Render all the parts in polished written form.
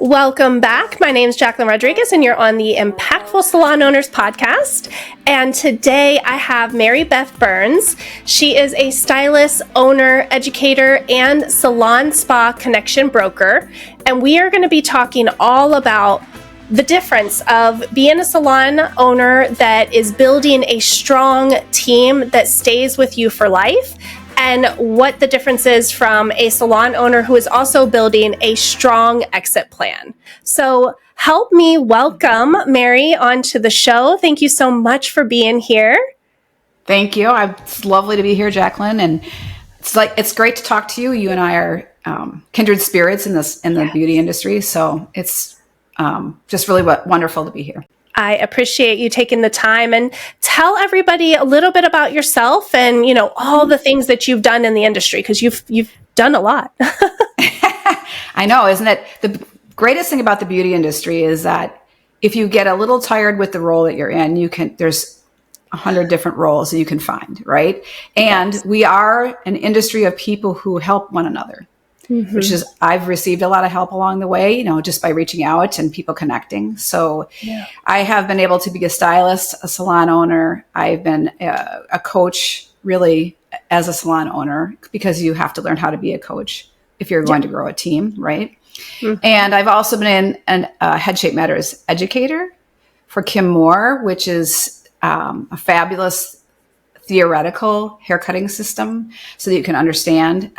Welcome back. My name is Jacquelyn Rodriguez, and you're on the Impactful Salon Owners Podcast. And today I have Mary Beth Berns. She is a stylist, owner, educator, and salon spa connection broker. And we are going to be talking all about the difference of being a salon owner that is building a strong team that stays with you for life, and what the difference is from a salon owner who is also building a strong exit plan. So help me welcome Mary onto the show. Thank you so much for being here. Thank you. It's lovely to be here, Jacquelyn. And it's great to talk to you. You and I are kindred spirits in the beauty industry. So it's just really wonderful to be here. I appreciate you taking the time, and tell everybody a little bit about yourself and, all the things that you've done in the industry, because you've done a lot. I know, isn't it? The greatest thing about the beauty industry is that if you get a little tired with the role that you're in, there's 100 different roles that you can find, right? And we are an industry of people who help one another. Mm-hmm. Which is, I've received a lot of help along the way, just by reaching out and people connecting. So I have been able to be a stylist, a salon owner. I've been a coach really as a salon owner, because you have to learn how to be a coach if you're going to grow a team, right? Mm-hmm. And I've also been a Head Shape Matters educator for Kim Moore, which is a fabulous theoretical haircutting system so that you can understand.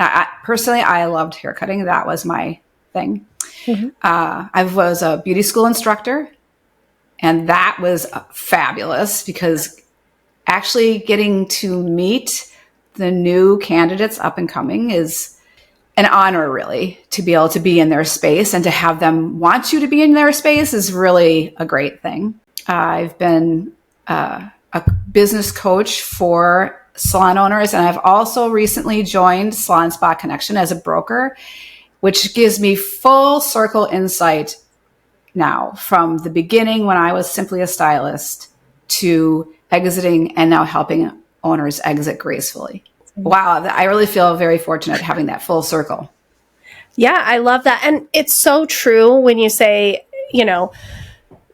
Personally, I loved haircutting. That was my thing. Mm-hmm. I was a beauty school instructor, and that was fabulous, because actually getting to meet the new candidates up and coming is an honor, really, to be able to be in their space and to have them want you to be in their space is really a great thing. I've been a business coach for salon owners, and I've also recently joined Salon Spa Connection as a broker, which gives me full circle insight now from the beginning when I was simply a stylist to exiting and now helping owners exit gracefully. Wow, I really feel very fortunate having that full circle. Yeah, I love that. And it's so true when you say,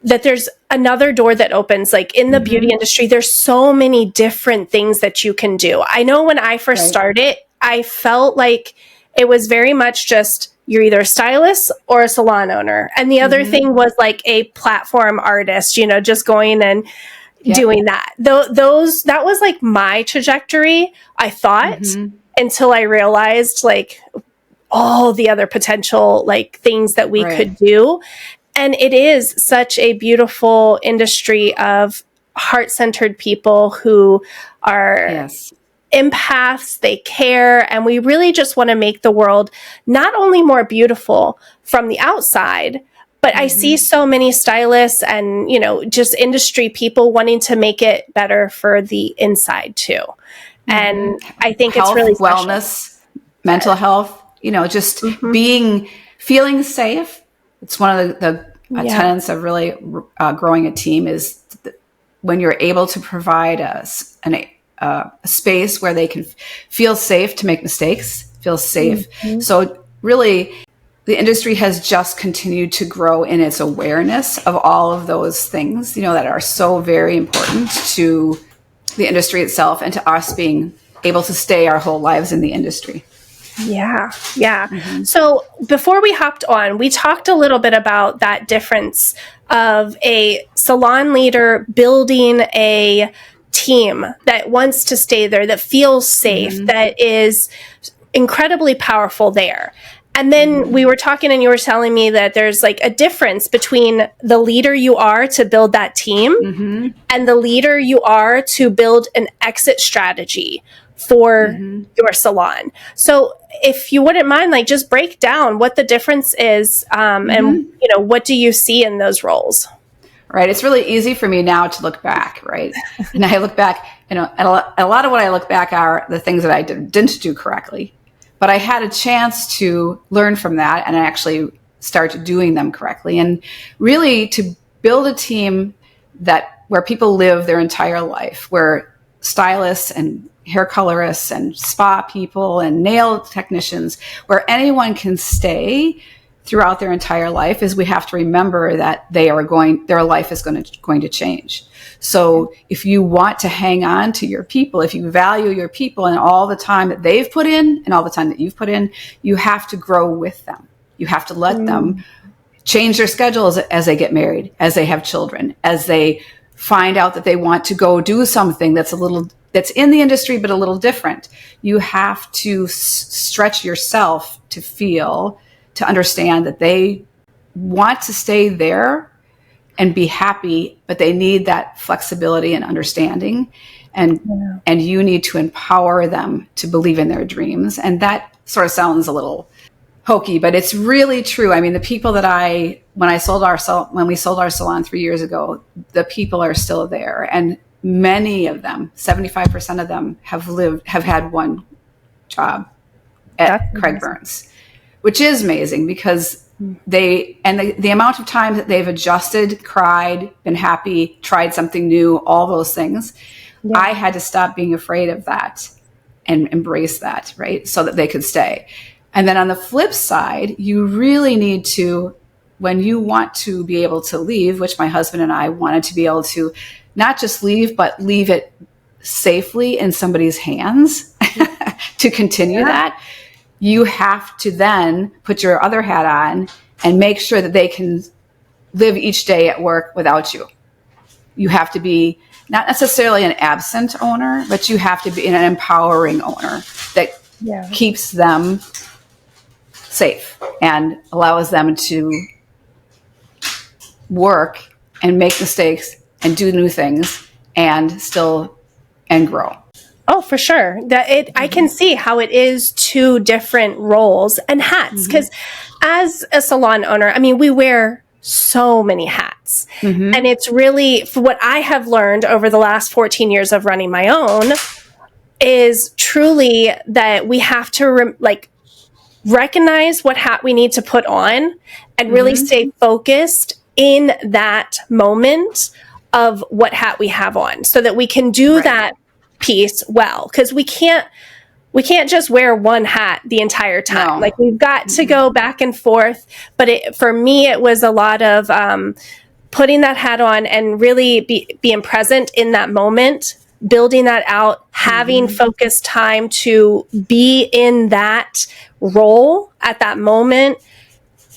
that there's another door that opens. Like in the beauty industry, there's so many different things that you can do. I know when I first started, I felt like it was very much just, you're either a stylist or a salon owner. And the other thing was like a platform artist, just going and doing that. That was like my trajectory, I thought, until I realized like all the other potential like things that we could do. And it is such a beautiful industry of heart-centered people who are empaths, they care, and we really just want to make the world not only more beautiful from the outside, but I see so many stylists and, just industry people wanting to make it better for the inside too. And I think health, it's really wellness, mental health, just feeling safe. It's one of the tenets of really growing a team is when you're able to provide a space where they can feel safe to make mistakes, feel safe. So really, the industry has just continued to grow in its awareness of all of those things, that are so very important to the industry itself and to us being able to stay our whole lives in the industry. Yeah. So before we hopped on, we talked a little bit about that difference of a salon leader building a team that wants to stay there, that feels safe, that is incredibly powerful there. And then we were talking and you were telling me that there's like a difference between the leader you are to build that team and the leader you are to build an exit strategy for your salon. So if you wouldn't mind, like just break down what the difference is and, what do you see in those roles? Right. It's really easy for me now to look back, right? And I look back, and a lot of what I look back are the things that I didn't do correctly. But I had a chance to learn from that and actually start doing them correctly. And really to build a team where people live their entire life, where stylists and hair colorists and spa people and nail technicians, where anyone can stay throughout their entire life is we have to remember that their life is going to change. So if you want to hang on to your people, if you value your people and all the time that they've put in and all the time that you've put in, you have to grow with them. You have to let them change their schedules as they get married, as they have children, as they find out that they want to go do something that's in the industry, but a little different. You have to stretch yourself to understand that they want to stay there and be happy, but they need that flexibility and understanding. And you need to empower them to believe in their dreams. And that sort of sounds a little hokey, but it's really true. I mean, the people that when we sold our salon 3 years ago, the people are still there. And many of them, 75% of them have had one job at Craig Berns, which is amazing because the amount of time that they've adjusted, cried, been happy, tried something new, all those things. Yeah. I had to stop being afraid of that and embrace that, right? So that they could stay. And then on the flip side, you really need to, when you want to be able to leave, which my husband and I wanted to be able to not just leave, but leave it safely in somebody's hands to continue that, you have to then put your other hat on and make sure that they can live each day at work without you. You have to be not necessarily an absent owner, but you have to be an empowering owner that keeps them safe and allows them to work and make mistakes and do new things and grow. Oh, for sure. I can see how it is two different roles and hats. Because as a salon owner, I mean, we wear so many hats. And it's really, for what I have learned over the last 14 years of running my own, is truly that we have to recognize what hat we need to put on and really stay focused in that moment of what hat we have on so that we can do that piece well. Because we can't just wear one hat the entire time. Like, we've got to go back and forth. But for me, it was a lot of putting that hat on and really being present in that moment, building that out, having focused time to be in that role at that moment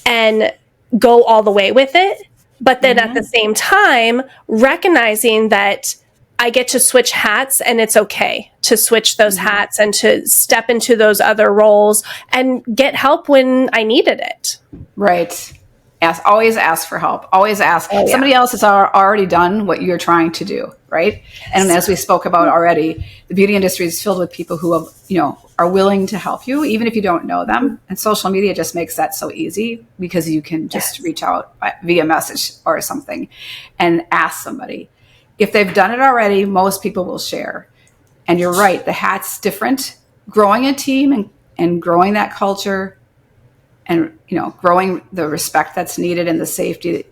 and go all the way with it. But then at the same time, recognizing that I get to switch hats and it's okay to switch those hats and to step into those other roles and get help when I needed it. Right. Always ask for help. Always ask. Somebody else has already done what you're trying to do, right? And as we spoke about already, the beauty industry is filled with people who are willing to help you, even if you don't know them. And social media just makes that so easy because you can just reach out via message or something and ask somebody. If they've done it already, most people will share. And you're right, the hat's different. Growing a team and growing that culture and, growing the respect that's needed and the safety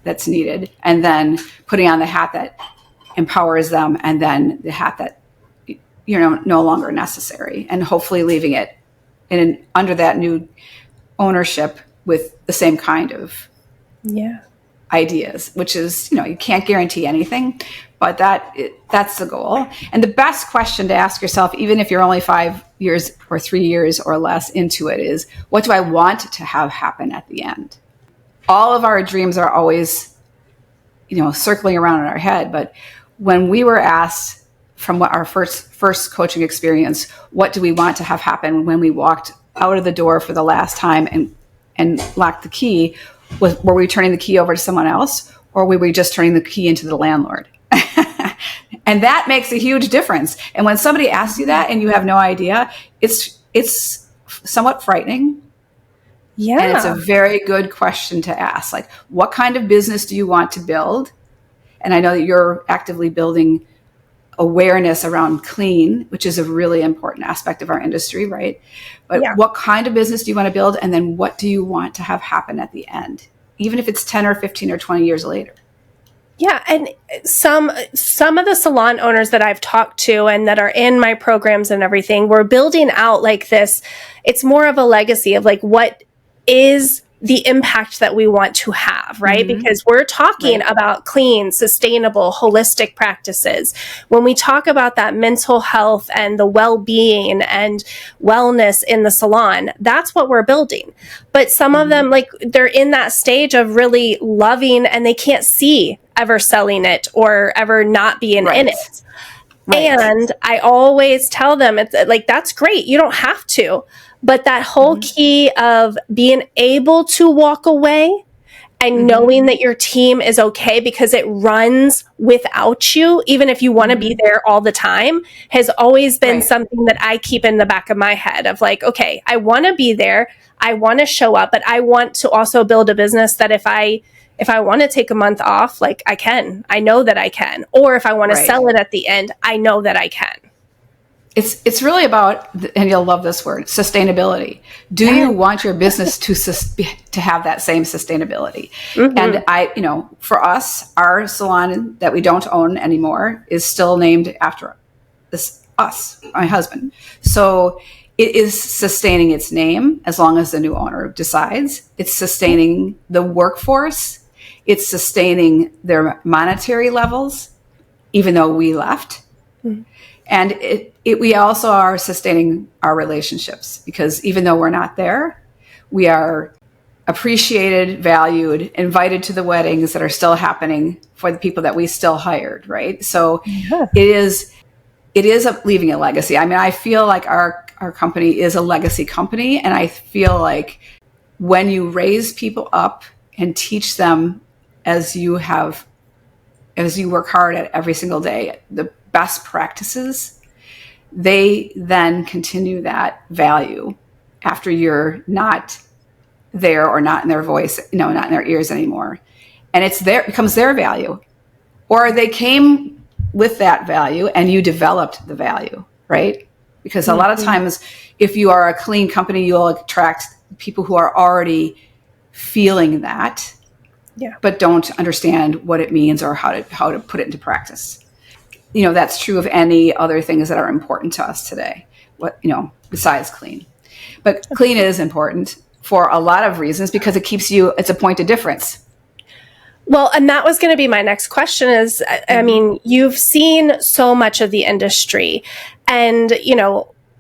that's needed. And then putting on the hat that empowers them and then the hat that, no longer necessary. And hopefully leaving it under that new ownership with the same kind of ideas, which is, you can't guarantee anything, but that's the goal. And the best question to ask yourself, even if you're only 5 years or 3 years or less into it, is what do I want to have happen at the end? All of our dreams are always, circling around in our head. But when we were asked from our first coaching experience, what do we want to have happen when we walked out of the door for the last time and locked the key, were we turning the key over to someone else or were we just turning the key into the landlord? And that makes a huge difference. And when somebody asks you that and you have no idea, it's somewhat frightening. Yeah. And it's a very good question to ask. Like, what kind of business do you want to build? And I know that you're actively building awareness around clean, which is a really important aspect of our industry, right? But what kind of business do you want to build? And then what do you want to have happen at the end? Even if it's 10 or 15 or 20 years later. Yeah. And some of the salon owners that I've talked to and that are in my programs and everything, we're building out like this. It's more of a legacy of like, what is the impact that we want to have, right? Because we're talking about clean, sustainable, holistic practices. When we talk about that mental health and the well-being and wellness in the salon, that's what we're building. But some of them, like, they're in that stage of really loving and they can't see ever selling it or ever not being in it. And I always tell them, it's like, that's great. You don't have to. But that whole key of being able to walk away and knowing that your team is okay because it runs without you, even if you want to be there all the time, has always been something that I keep in the back of my head of like, okay, I want to be there. I want to show up, but I want to also build a business that if I want to take a month off, like I can, I know that I can. Or if I want to sell it at the end, I know that I can. It's really about, and you'll love this word, sustainability. Do you want your business to have that same sustainability? And for us, our salon that we don't own anymore is still named after us, my husband. So it is sustaining its name as long as the new owner decides. It's sustaining the workforce. It's sustaining their monetary levels, even though we left. And we also are sustaining our relationships because even though we're not there, we are appreciated, valued, invited to the weddings that are still happening for the people that we still hired, right? So it is leaving a legacy. I mean, I feel like our company is a legacy company. And I feel like when you raise people up and teach them as you work hard at every single day, the best practices, they then continue that value after you're not there or not in their voice, not in their ears anymore. And it becomes their value. Or they came with that value and you developed the value, right? Because a lot of times, if you are a clean company, you'll attract people who are already feeling that, but don't understand what it means or how to put it into practice. That's true of any other things that are important to us today, besides clean. But clean is important for a lot of reasons because it's a point of difference. Well, and that was going to be my next question is, I mean, you've seen so much of the industry and,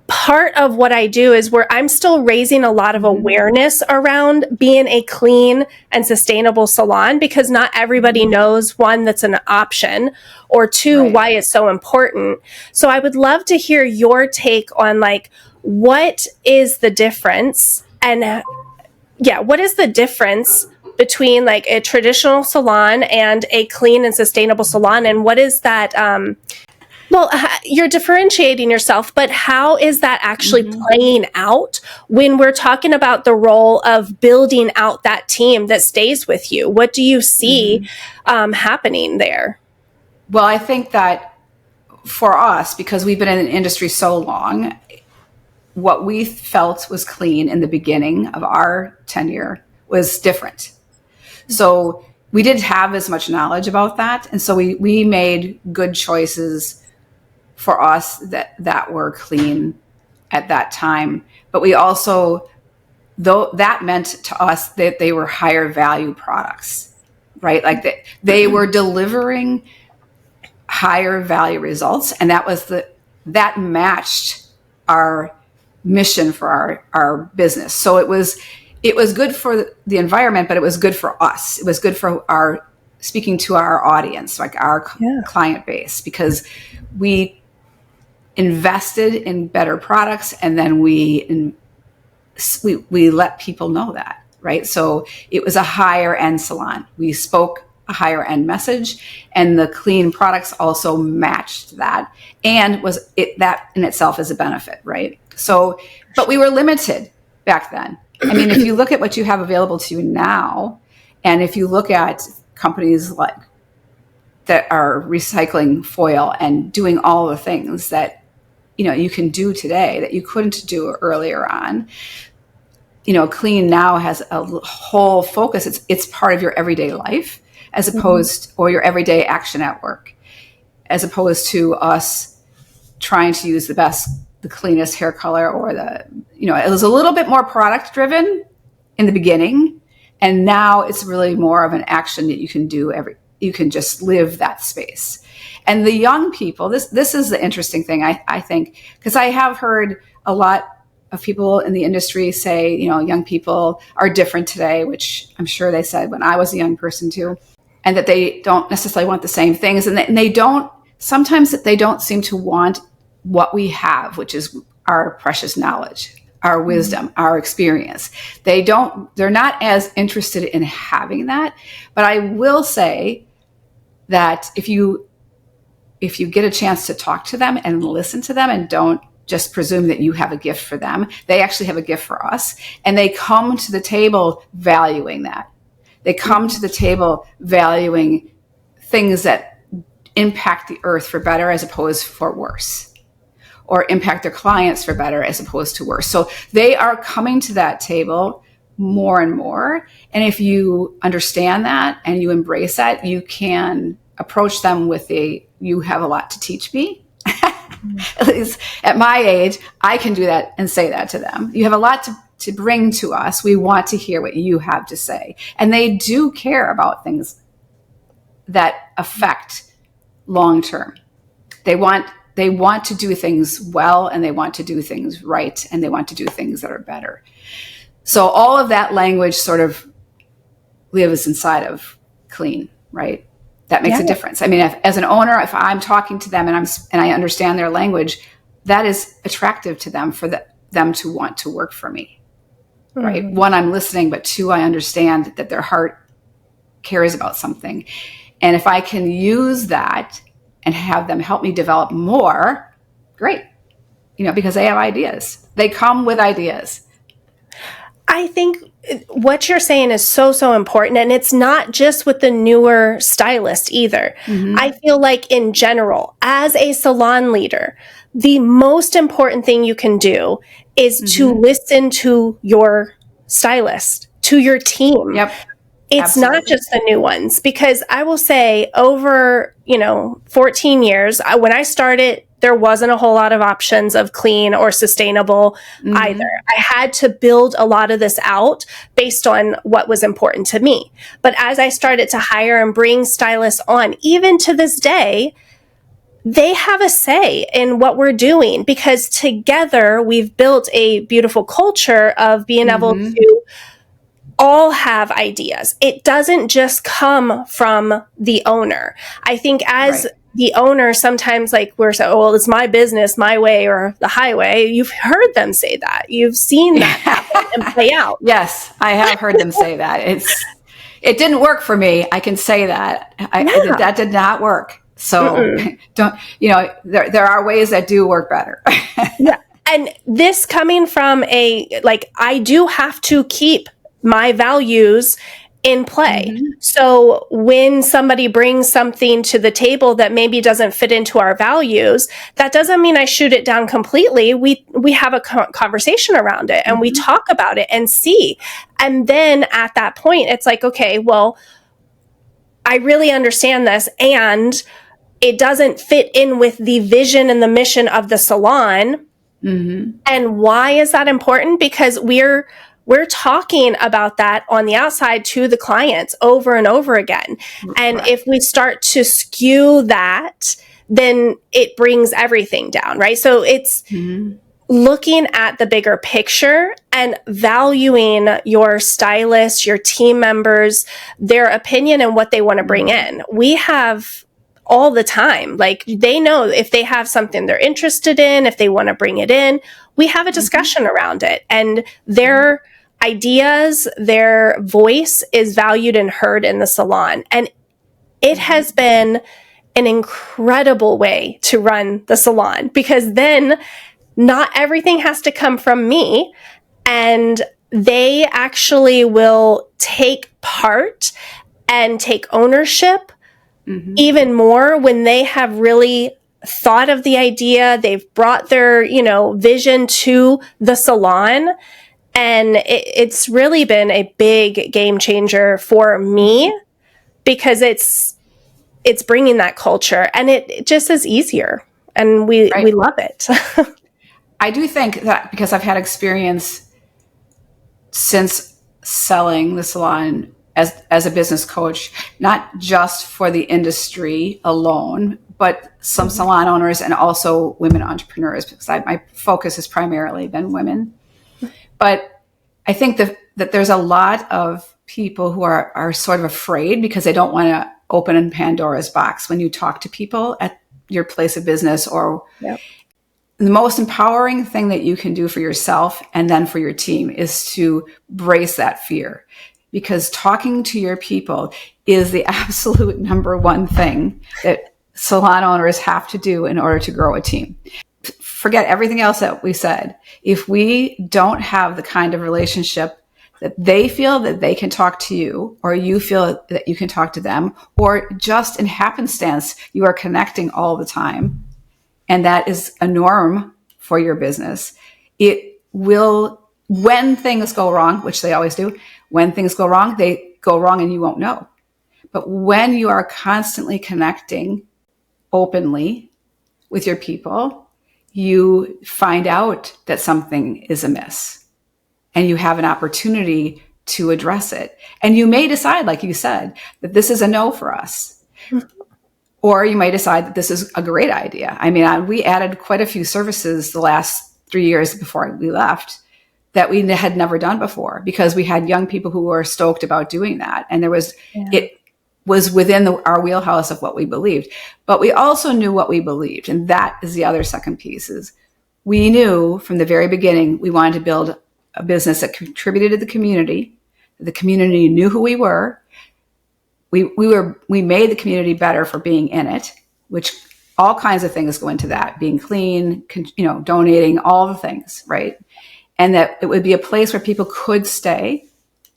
part of what I do is where I'm still raising a lot of awareness around being a clean and sustainable salon because not everybody knows, one, that's an option, or two, why it's so important. So I would love to hear your take on like, what is the difference? And what is the difference between like a traditional salon and a clean and sustainable salon? And what is that, you're differentiating yourself, but how is that actually playing out when we're talking about the role of building out that team that stays with you? What do you see happening there? Well, I think that for us, because we've been in the industry so long, what we felt was clean in the beginning of our tenure was different. So we didn't have as much knowledge about that. And so we made good choices for us that were clean at that time. But we also, though that meant to us that they were higher value products, right? Like they were delivering higher value results. And that matched our mission for our business. So it was good for the environment, but it was good for us. It was good for speaking to our audience, like our client base, because we invested in better products and then we let people know that, right? So it was a higher end salon. We spoke a higher end message and the clean products also matched that and that in itself is a benefit, right? So, but we were limited back then. I mean, if you look at what you have available to you now, and if you look at companies like that are recycling foil and doing all the things that, you can do today that you couldn't do earlier on, clean now has a whole focus. It's part of your everyday life as opposed, or your everyday action at work, as opposed to us trying to use the cleanest hair color or it was a little bit more product driven in the beginning. And now it's really more of an action that you can do you can just live that space. And the young people, this is the interesting thing, I think, because I have heard a lot of people in the industry say, young people are different today, which I'm sure they said when I was a young person too, and that they don't necessarily want the same things. And sometimes they don't seem to want what we have, which is our precious knowledge, our wisdom, our experience. They're not as interested in having that. But I will say that if you get a chance to talk to them and listen to them and don't just presume that you have a gift for them, they actually have a gift for us. And they come to the table valuing that. They come to the table valuing things that impact the earth for better as opposed for worse, or impact their clients for better as opposed to worse. So they are coming to that table more and more. And if you understand that and you embrace that, you can approach them with you have a lot to teach me. At least at my age, I can do that and say that to them. You have a lot to bring to us. We want to hear what you have to say. And they do care about things that affect long term. They want to do things well, and they want to do things right, and they want to do things that are better. So all of that language sort of lives inside of clean, right? That makes a difference. I mean, as an owner, if I'm talking to them and I understand their language, that is attractive to them for them to want to work for me, right? One, I'm listening, but two, I understand that their heart cares about something. And if I can use that and have them help me develop more, great. Because they have ideas. They come with ideas. I think what you're saying is so, so important. And it's not just with the newer stylist either. I feel like in general, as a salon leader, the most important thing you can do is to listen to your stylist, to your team. Yep. It's Absolutely. not just the new ones, because I will say over, 14 years, when I started, there wasn't a whole lot of options of clean or sustainable either. I had to build a lot of this out based on what was important to me. But as I started to hire and bring stylists on, even to this day, they have a say in what we're doing, because together we've built a beautiful culture of being able to all have ideas. It doesn't just come from the owner. I think as the owner, sometimes we're saying, oh, well, it's my business, my way or the highway. You've heard them say that. You've seen that happen and play out. Yes, I have heard them say that. It didn't work for me. I can say that. That did not work. So don't, there are ways that do work better. Yeah. And this coming from I do have to keep my values in play. So when somebody brings something to the table that maybe doesn't fit into our values, that doesn't mean I shoot it down completely. We have a conversation around it and we talk about it and see. And then at that point, it's like, okay, well, I really understand this, and it doesn't fit in with the vision and the mission of the salon. And why is that important? Because we're talking about that on the outside to the clients over and over again. And if we start to skew that, then it brings everything down, right? So it's looking at the bigger picture and valuing your stylists, your team members, their opinion and what they want to bring in. We have all the time, they know if they have something they're interested in, if they want to bring it in, we have a discussion around it, and their ideas, their voice is valued and heard in the salon. And it has been an incredible way to run the salon, because then not everything has to come from me, and they actually will take part and take ownership even more when they have really thought of the idea. They've brought their, vision to the salon. And it's really been a big game changer for me, because it's bringing that culture, and it just is easier, and we love it. I do think that, because I've had experience since selling the salon as a business coach, not just for the industry alone, but some salon owners and also women entrepreneurs, because my focus has primarily been women. But I think that there's a lot of people who are sort of afraid because they don't want to open Pandora's box when you talk to people at your place of business. Or Yep. The most empowering thing that you can do for yourself and then for your team is to brace that fear, because talking to your people is the absolute number one thing that salon owners have to do in order to grow a team. Forget everything else that we said. If we don't have the kind of relationship that they feel that they can talk to you, or you feel that you can talk to them, or just in happenstance, you are connecting all the time, and that is a norm for your business, it will, when things go wrong, which they always do, when things go wrong, they go wrong and you won't know. But when you are constantly connecting openly with your people, you find out that something is amiss and you have an opportunity to address it. And you may decide, like you said, that this is a no for us. Or you might decide that this is a great idea. I mean, we added quite a few services the last 3 years before we left that we had never done before, because we had young people who were stoked about doing that. And it was within our wheelhouse of what we believed. But we also knew what we believed. And that is the other second piece, is we knew from the very beginning we wanted to build a business that contributed to the community. The community knew who we were. We made the community better for being in it, which all kinds of things go into that, being clean, donating, all the things, right? And that it would be a place where people could stay.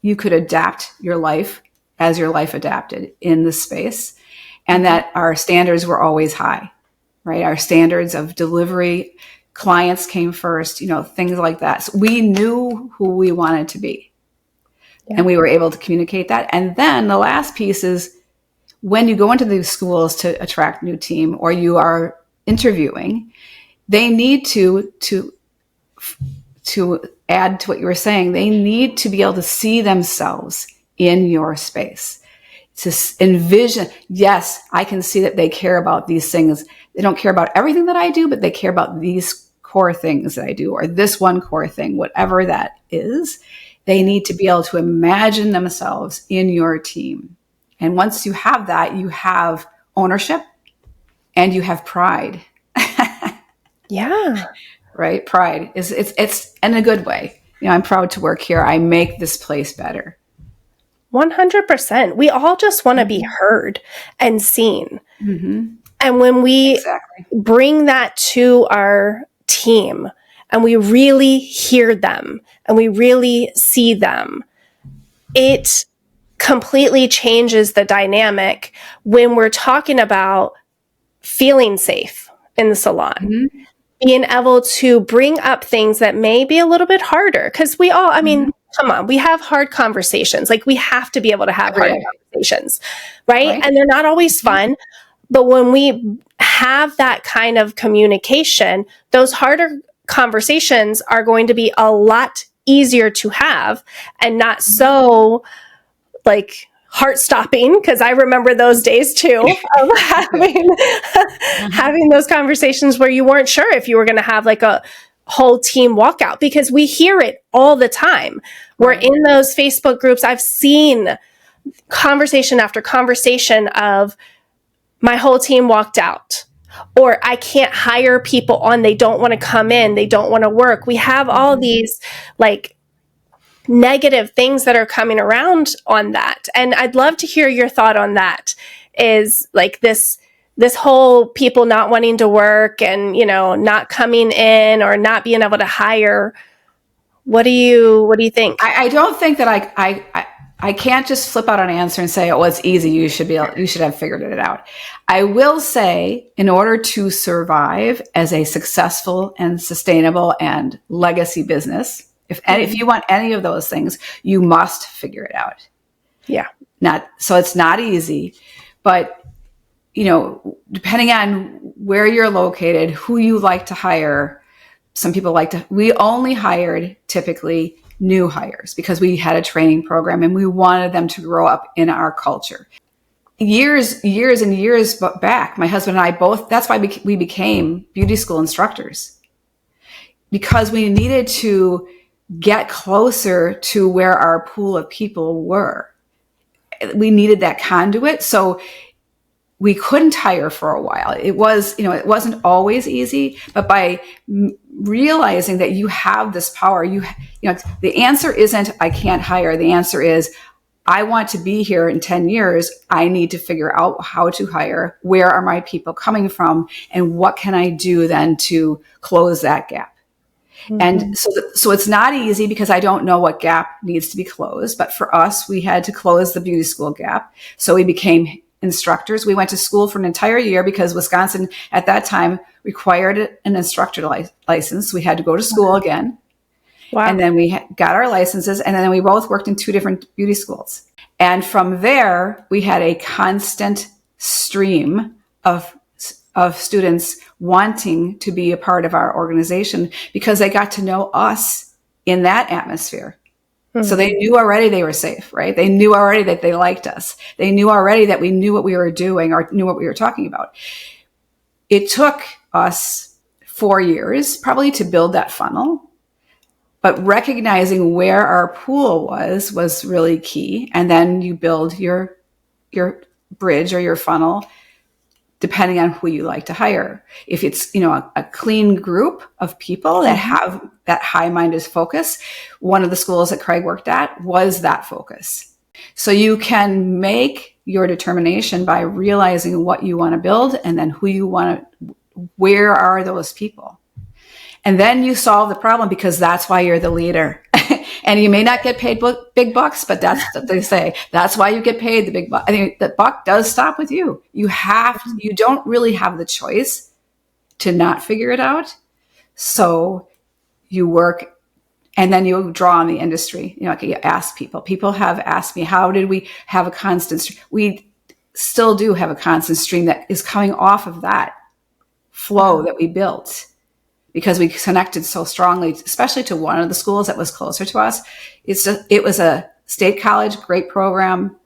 You could adapt your life as your life adapted in the space, and that our standards were always high, right? Our standards of delivery, clients came first, things like that. So we knew who we wanted to be. And we were able to communicate that. And then the last piece is, when you go into these schools to attract new team, or you are interviewing, they need to add to what you were saying, they need to be able to see themselves in your space, to envision, yes, I can see that they care about these things. They don't care about everything that I do, but they care about these core things that I do, or this one core thing, whatever that is. They need to be able to imagine themselves in your team. And once you have that, you have ownership and you have pride. Yeah. Right? Pride is it's in a good way. I'm proud to work here. I make this place better. 100%. We all just want to be heard and seen. Mm-hmm. And when we bring that to our team, and we really hear them and we really see them, it completely changes the dynamic when we're talking about feeling safe in the salon. Mm-hmm. Being able to bring up things that may be a little bit harder, because we all, come on, we have hard conversations. Like, we have to be able to have hard conversations, right? And they're not always fun. But when we have that kind of communication, those harder conversations are going to be a lot easier to have, and not so heart-stopping, because I remember those days too of having those conversations where you weren't sure if you were going to have a whole team walkout, because we hear it all the time. We're in those Facebook groups. I've seen conversation after conversation of, my whole team walked out, or I can't hire people on, they don't want to come in, they don't want to work. We have all these negative things that are coming around on that. And I'd love to hear your thought on that, is this whole people not wanting to work and, not coming in or not being able to hire. What do you think? I don't think that I can't just flip out an answer and say, oh, it's easy, you should have figured it out. I will say, in order to survive as a successful and sustainable and legacy business, if you want any of those things, you must figure it out. Yeah. So it's not easy, but depending on where you're located, who you like to hire, some people we only hired typically new hires because we had a training program and we wanted them to grow up in our culture. Years and years back, my husband and I both, that's why we became beauty school instructors, because we needed to get closer to where our pool of people were. We needed that conduit. So we couldn't hire for a while. It wasn't always easy, but by realizing that you have this power, the answer isn't, I can't hire. The answer is, I want to be here in 10 years. I need to figure out how to hire. Where are my people coming from? And what can I do then to close that gap? Mm-hmm. And so it's not easy because I don't know what gap needs to be closed. But for us, we had to close the beauty school gap. So we became instructors. We went to school for an entire year because Wisconsin at that time required an instructor license. We had to go to school again. Wow. And then we got our licenses, and then we both worked in 2 different beauty schools. And from there, we had a constant stream of students wanting to be a part of our organization because they got to know us in that atmosphere. Mm-hmm. So they knew already they were safe, right? They knew already that they liked us. They knew already that we knew what we were doing or knew what we were talking about. It took us 4 years probably to build that funnel. But recognizing where our pool was really key. And then you build your bridge or your funnel depending on who you like to hire. If it's, a clean group of people that have that high-minded focus, one of the schools that Craig worked at was that focus. So you can make your determination by realizing what you want to build and then where are those people? And then you solve the problem because that's why you're the leader. And you may not get paid big bucks, but that's what they say. That's why you get paid the big bucks. I mean, the buck does stop with you. You don't really have the choice to not figure it out. So you work and then you draw on the industry. You ask people. People have asked me, how did we have a constant stream? We still do have a constant stream that is coming off of that flow that we built. Because we connected so strongly, especially to one of the schools that was closer to us. It was a state college, great program.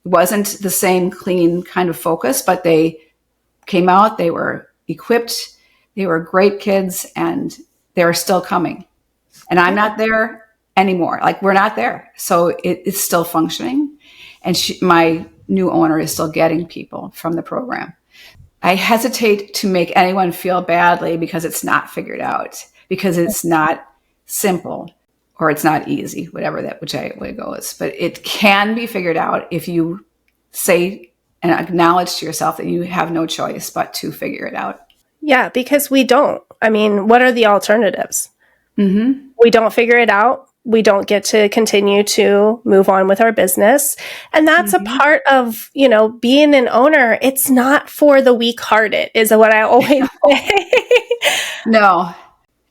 It wasn't the same clean kind of focus, but they came out, they were equipped, they were great kids, and they're still coming. And I'm not there anymore. We're not there. So it's still functioning. And my new owner is still getting people from the program. I hesitate to make anyone feel badly because it's not figured out, because it's not simple or it's not easy, whatever that which way it goes. But it can be figured out if you say and acknowledge to yourself that you have no choice but to figure it out. Yeah, because we don't. I mean, what are the alternatives? Mm-hmm. We don't figure it out. We don't get to continue to move on with our business. And that's a part of, being an owner. It's not for the weak-hearted, is what I always say. No,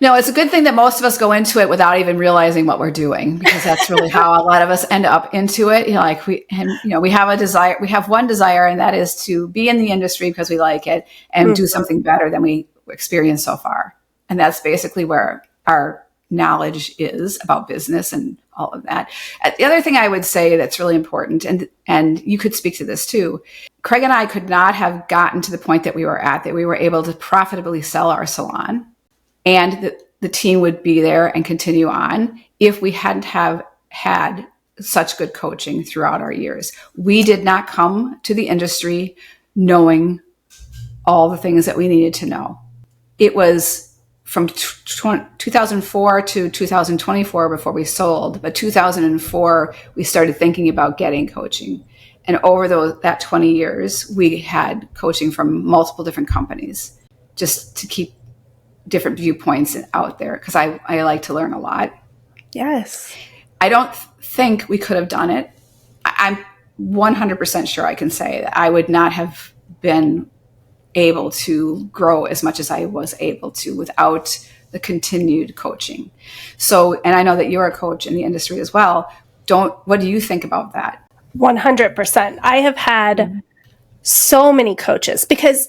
it's a good thing that most of us go into it without even realizing what we're doing, because that's really how a lot of us end up into it. We have a desire, we have one desire, and that is to be in the industry because we like it and do something better than we experienced so far. And that's basically where our knowledge is about business and all of that. The other thing I would say that's really important, and you could speak to this too, Craig and I could not have gotten to the point that we were at, that we were able to profitably sell our salon and the team would be there and continue on if we hadn't have had such good coaching throughout our years. We did not come to the industry knowing all the things that we needed to know. It was from 2004 to 2024 before we sold. But 2004, we started thinking about getting coaching. And over that 20 years, we had coaching from multiple different companies just to keep different viewpoints out there, because I like to learn a lot. Yes. I don't think we could have done it. I'm 100% sure I can say that I would not have been able to grow as much as I was able to without the continued coaching. So, and I know that you're a coach in the industry as well. What do you think about that? 100%. I have had so many coaches, because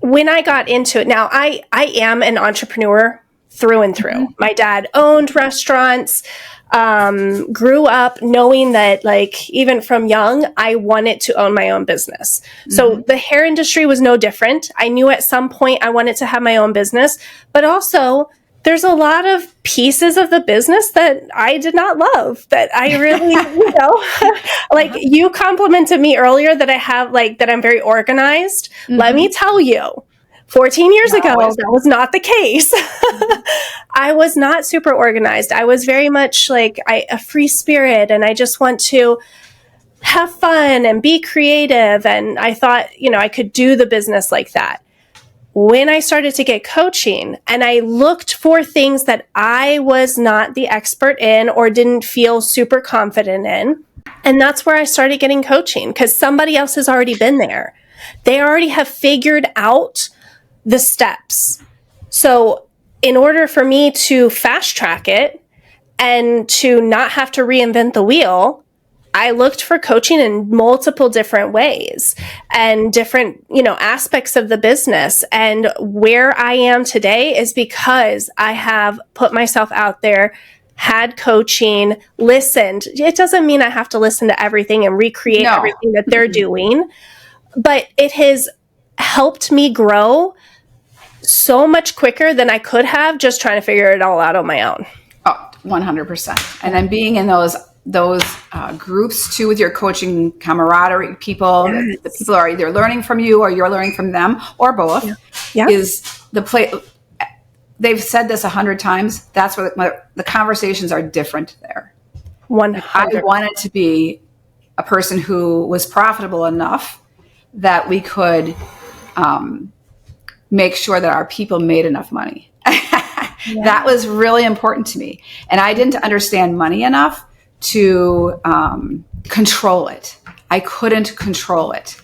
when I got into it, now I am an entrepreneur through and through. Mm-hmm. My dad owned restaurants. grew up knowing that, like, even from young, I wanted to own my own business. So the hair industry was no different. I knew at some point I wanted to have my own business, but also there's a lot of pieces of the business that I did not love, that I really, like you complimented me earlier that I have, like, that I'm very organized. Let me tell you, 14 years ago, that was not the case. I was not super organized. I was very much like a free spirit, and I just want to have fun and be creative. And I thought, I could do the business like that. When I started to get coaching and I looked for things that I was not the expert in or didn't feel super confident in, and that's where I started getting coaching, because somebody else has already been there. They already have figured out the steps. So in order for me to fast track it and to not have to reinvent the wheel, I looked for coaching in multiple different ways and different, aspects of the business. And where I am today is because I have put myself out there, had coaching, listened. It doesn't mean I have to listen to everything and recreate everything that they're doing, but it has helped me grow so much quicker than I could have just trying to figure it all out on my own. Oh, 100%. And then being in those groups too, with your coaching camaraderie, people, the people are either learning from you or you're learning from them, or both, is the play. They've said this 100 times. That's where the conversations are different there. 100%. I wanted to be a person who was profitable enough that we could make sure that our people made enough money. That was really important to me. And I didn't understand money enough to control it. I couldn't control it.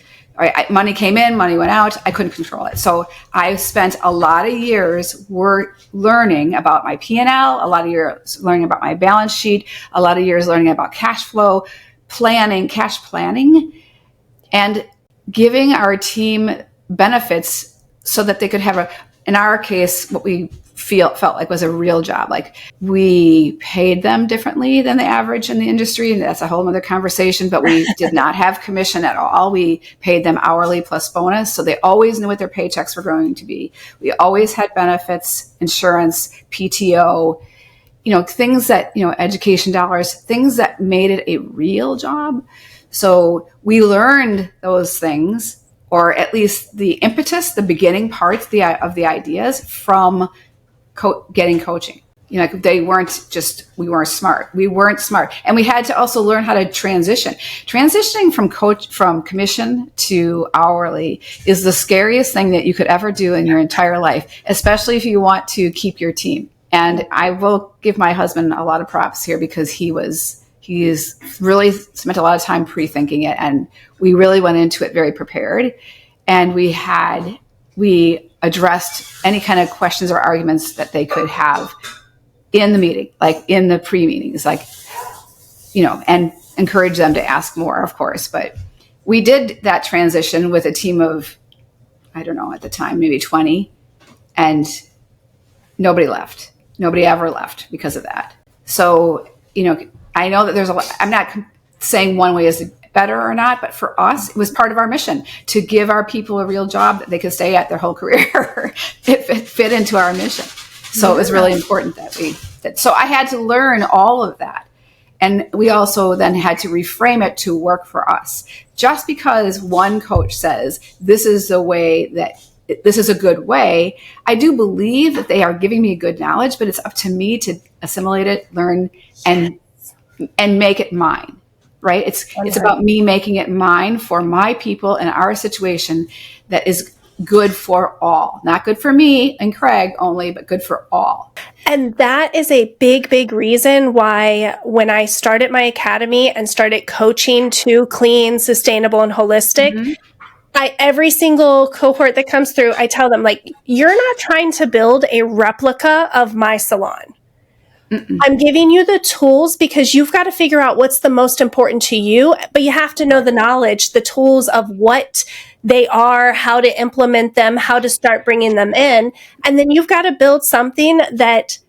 Money came in, money went out. I couldn't control it. So I spent a lot of years learning about my P&L, a lot of years learning about my balance sheet, a lot of years learning about cash flow, cash planning, and giving our team benefits so that they could have in our case, what we felt like was a real job. Like, we paid them differently than the average in the industry, and that's a whole other conversation, but we did not have commission at all. We paid them hourly plus bonus, so they always knew what their paychecks were going to be. We always had benefits, insurance, PTO, things that, education dollars, things that made it a real job. So we learned those things, or at least the impetus, the beginning parts of the ideas from getting coaching. We weren't smart. We weren't smart. And we had to also learn how to transition. Transitioning from commission to hourly is the scariest thing that you could ever do in your entire life, especially if you want to keep your team. And I will give my husband a lot of props here, because he's really spent a lot of time pre-thinking it, and we really went into it very prepared. And we addressed any kind of questions or arguments that they could have in the meeting, like in the pre-meetings, and encourage them to ask more, of course. But we did that transition with a team of, I don't know, at the time, maybe 20, and nobody left. Nobody ever left because of that. So, I know that there's a lot. I'm not saying one way is better or not, but for us, it was part of our mission to give our people a real job that they could stay at their whole career. It fit into our mission. So it was really important so I had to learn all of that. And we also then had to reframe it to work for us. Just because one coach says, this is a good way, I do believe that they are giving me good knowledge, but it's up to me to assimilate it, learn, and make it mine, right? It's about me making it mine for my people and our situation that is good for all. Not good for me and Craig only, but good for all. And that is a big, big reason why when I started my academy and started coaching to clean, sustainable, and holistic, every single cohort that comes through, I tell them, like, you're not trying to build a replica of my salon. I'm giving you the tools because you've got to figure out what's the most important to you, but you have to know the knowledge, the tools of what they are, how to implement them, how to start bringing them in. And then you've got to build something that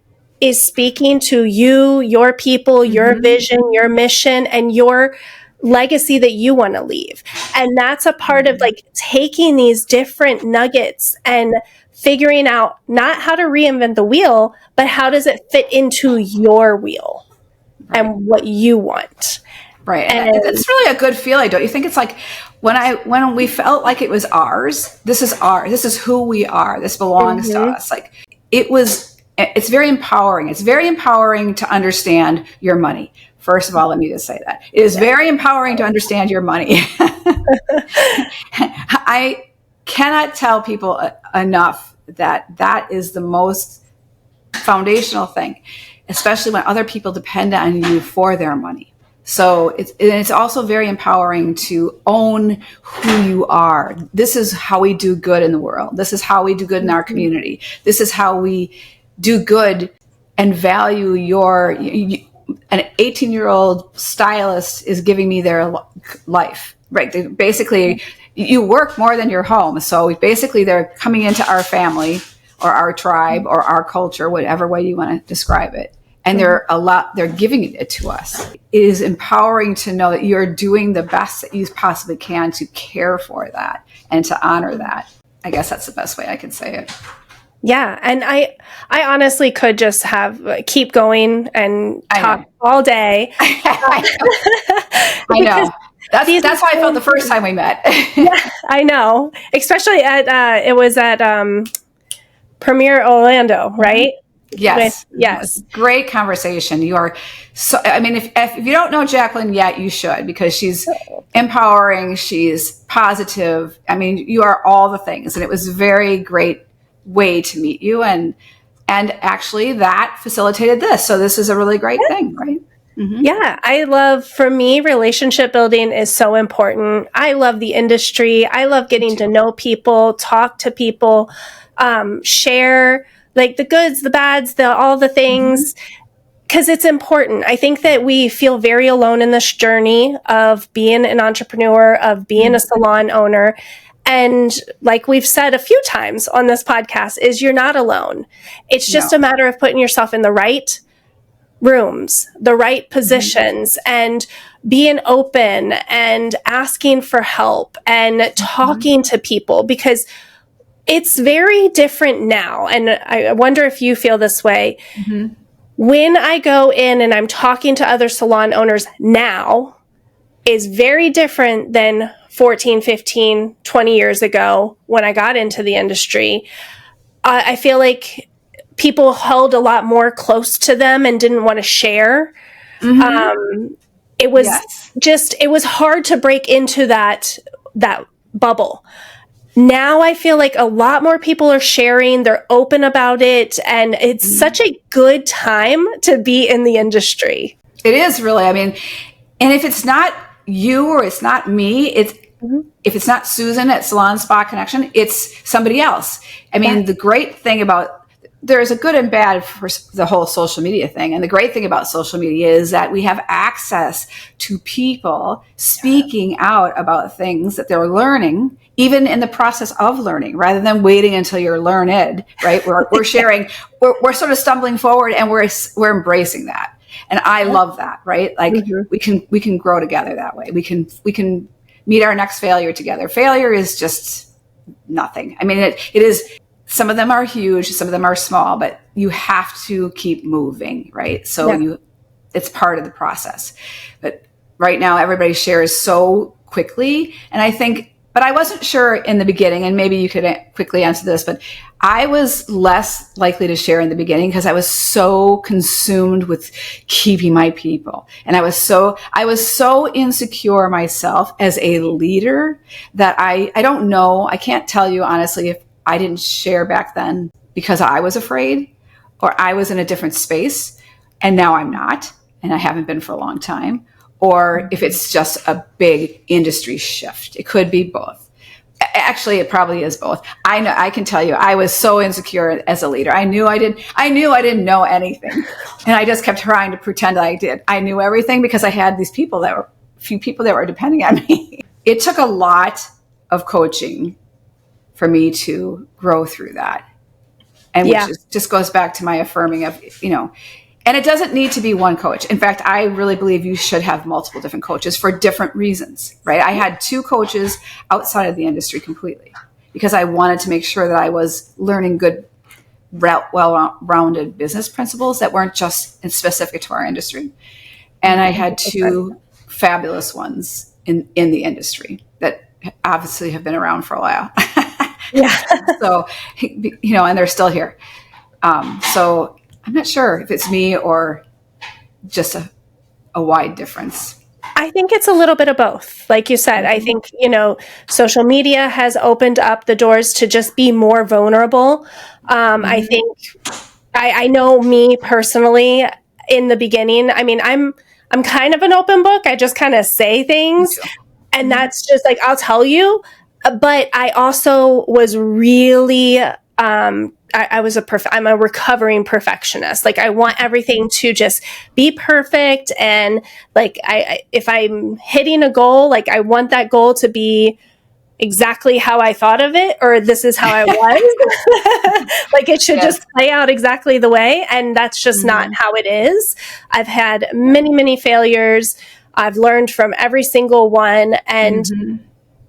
is speaking to you, your people, your vision, your mission, and your legacy that you want to leave. And that's a part of like taking these different nuggets and figuring out not how to reinvent the wheel, but how does it fit into your wheel and what you want. Right. And it's really a good feeling, don't you think? It's like when we felt like it was ours, this is who we are. This belongs to us. Like it's very empowering. It's very empowering to understand your money. First of all, let me just say that. It is very empowering to understand your money. I cannot tell people enough that is the most foundational thing, especially when other people depend on you for their money. So it's also very empowering to own who you are. This is how we do good in the world. This is how we do good in our community. This is how we do good and value an 18-year-old stylist is giving me their life, right? Basically, you work more than your home. So basically they're coming into our family or our tribe or our culture, whatever way you want to describe it. And they're giving it to us. It is empowering to know that you're doing the best that you possibly can to care for that and to honor that. I guess that's the best way I can say it. Yeah. And I honestly could just keep going and talk all day. I know. That's how I felt the first time we met. Yeah, I know. Especially it was at Premier Orlando, right? Yes. Yes. Great conversation. You are so, I mean, if you don't know Jacquelyn yet, you should, because she's empowering. She's positive. I mean, you are all the things. And it was a very great way to meet you. And actually that facilitated this. So this is a really great thing, right? Mm-hmm. Yeah. For me, relationship building is so important. I love the industry. I love getting to know people, talk to people, share like the goods, the bads, all the things, because it's important. I think that we feel very alone in this journey of being an entrepreneur, of being a salon owner. And like we've said a few times on this podcast, is you're not alone. It's just a matter of putting yourself in the right rooms, the right positions, and being open and asking for help and talking to people, because it's very different now. And I wonder if you feel this way. When I go in and I'm talking to other salon owners now is very different than 14, 15, 20 years ago when I got into the industry. I feel like people held a lot more close to them and didn't want to share. It was it was hard to break into that bubble. Now I feel like a lot more people are sharing, they're open about it, and it's such a good time to be in the industry. It is really, I mean, and if it's not you or it's not me, if it's not Susan at Salon Spa Connection, it's somebody else. I mean, the great thing about, there's a good and bad for the whole social media thing. And the great thing about social media is that we have access to people speaking out about things that they're learning, even in the process of learning, rather than waiting until you're learned, right? We're sharing, we're sort of stumbling forward, and we're embracing that. And I love that, right? Like we can grow together that way. We can meet our next failure together. Failure is just nothing. I mean, it is, some of them are huge, some of them are small, but you have to keep moving, right? So it's part of the process. But right now, everybody shares so quickly. And I think, but I wasn't sure in the beginning, and maybe you could quickly answer this, but I was less likely to share in the beginning because I was so consumed with keeping my people. And I was so insecure myself as a leader that I don't know, I can't tell you honestly if I didn't share back then because I was afraid or I was in a different space and now I'm not, and I haven't been for a long time, or if it's just a big industry shift. It could be both. Actually, it probably is both. I know, I can tell you, I was so insecure as a leader. I knew I didn't know anything. And I just kept trying to pretend I did. I knew everything because I had these few people that were depending on me. It took a lot of coaching for me to grow through that. And which just goes back to my affirming of, and it doesn't need to be one coach. In fact, I really believe you should have multiple different coaches for different reasons, right? I had 2 coaches outside of the industry completely because I wanted to make sure that I was learning good, well-rounded business principles that weren't just specific to our industry. And I had 2 fabulous ones in the industry that obviously have been around for a while. Yeah. So, and they're still here. So I'm not sure if it's me or just a wide difference. I think it's a little bit of both. Like you said, I think, social media has opened up the doors to just be more vulnerable. I think I know me personally in the beginning, I mean, I'm kind of an open book. I just kind of say things and that's just like, I'll tell you. But I also was really, I'm a recovering perfectionist. Like I want everything to just be perfect. And like, if I'm hitting a goal, like I want that goal to be exactly how I thought of it, or this is how I was. Like it should just play out exactly the way. And that's just not how it is. I've had many, many failures. I've learned from every single one. And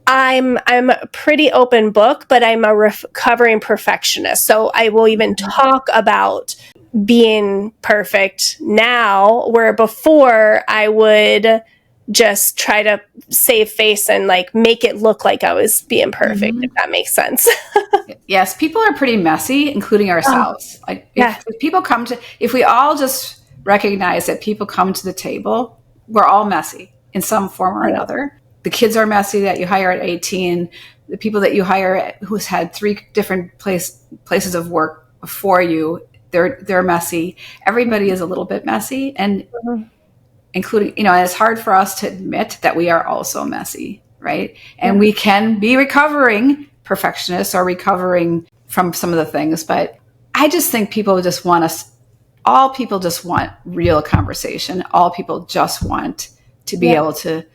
I'm a pretty open book, but I'm a recovering perfectionist. So I will even talk about being perfect now, where before I would just try to save face and like make it look like I was being perfect, if that makes sense. Yes, people are pretty messy, including ourselves. Like if people if we all just recognize that people come to the table, we're all messy in some form or another. The kids are messy that you hire at 18. The people that you hire who's had 3 different places of work before you, they're messy. Everybody is a little bit messy, and including, and it's hard for us to admit that we are also messy, right? And we can be recovering perfectionists or recovering from some of the things, but I just think people just want all people just want real conversation. All people just want to be able to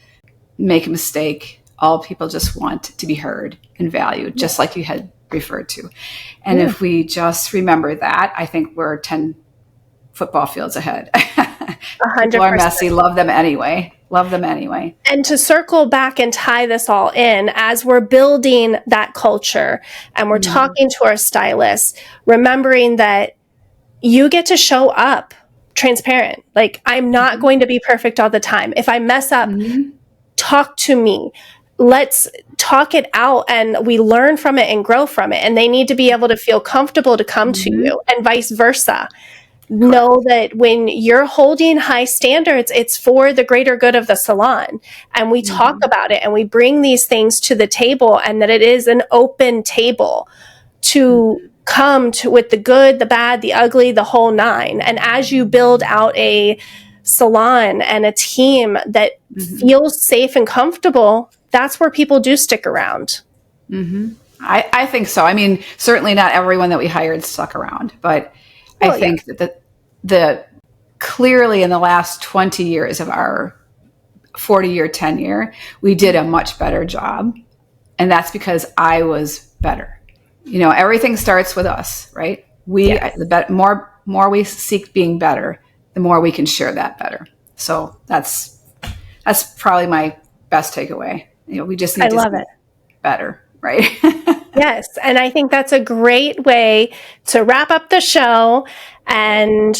make a mistake. All people just want to be heard and valued, just like you had referred to. And if we just remember that, I think we're 10 football fields ahead. 100%. People are messy. Love them anyway. And to circle back and tie this all in, as we're building that culture and we're talking to our stylists, remembering that you get to show up transparent. Like, I'm not going to be perfect all the time. If I mess up, talk to me. Let's talk it out, and we learn from it and grow from it. And they need to be able to feel comfortable to come to you, and vice versa. Correct. Know that when you're holding high standards, it's for the greater good of the salon. And we talk about it and we bring these things to the table, and that it is an open table to come to with the good, the bad, the ugly, the whole 9. And as you build out a salon and a team that feels safe and comfortable, that's where people do stick around. I think so. I mean, certainly not everyone that we hired stuck around, but I think that the clearly in the last 20 years of our 40-year tenure, we did a much better job. And that's because I was better. Everything starts with us, right? The more we seek being better, the more we can share that better. So that's probably my best takeaway. We just need to be better, right? Yes. And I think that's a great way to wrap up the show. And,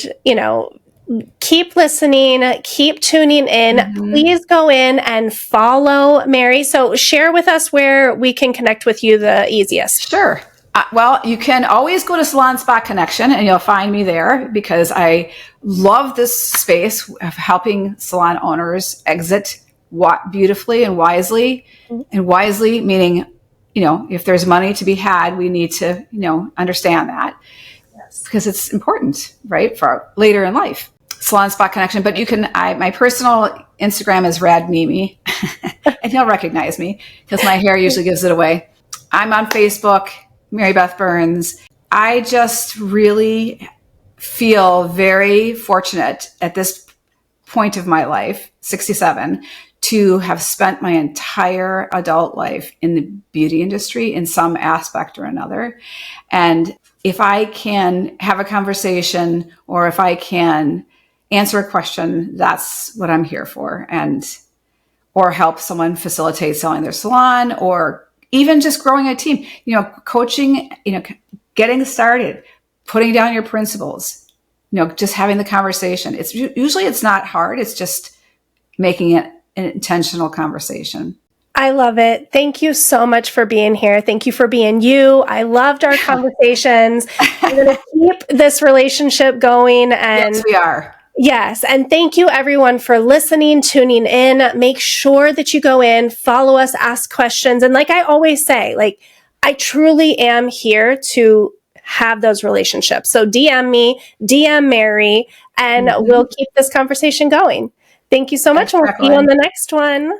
keep listening, keep tuning in. Please go in and follow Mary. So share with us where we can connect with you the easiest. Sure. Well, you can always go to Salon Spa Connection and you'll find me there, because I love this space of helping salon owners exit beautifully and wisely. And wisely meaning, if there's money to be had, we need to, understand that. Yes. Because it's important, right, for later in life. Salon Spa Connection. But you can, my personal Instagram is radmimi, and you'll recognize me because my hair usually gives it away. I'm on Facebook, Mary Beth Berns. I just really feel very fortunate at this point of my life, 67, to have spent my entire adult life in the beauty industry in some aspect or another. And if I can have a conversation or if I can answer a question, that's what I'm here for. Or help someone facilitate selling their salon, or even just growing a team, coaching, getting started, putting down your principles, just having the conversation. It's usually it's not hard. It's just making it an intentional conversation. I love it. Thank you so much for being here. Thank you for being you. I loved our conversations. We're going to keep this relationship going. And yes, we are. Yes. And thank you everyone for listening, tuning in. Make sure that you go in, follow us, ask questions. And like I always say, I truly am here to have those relationships. So DM me, DM Mary, and we'll keep this conversation going. Thank you so much. And we'll see you on the next one.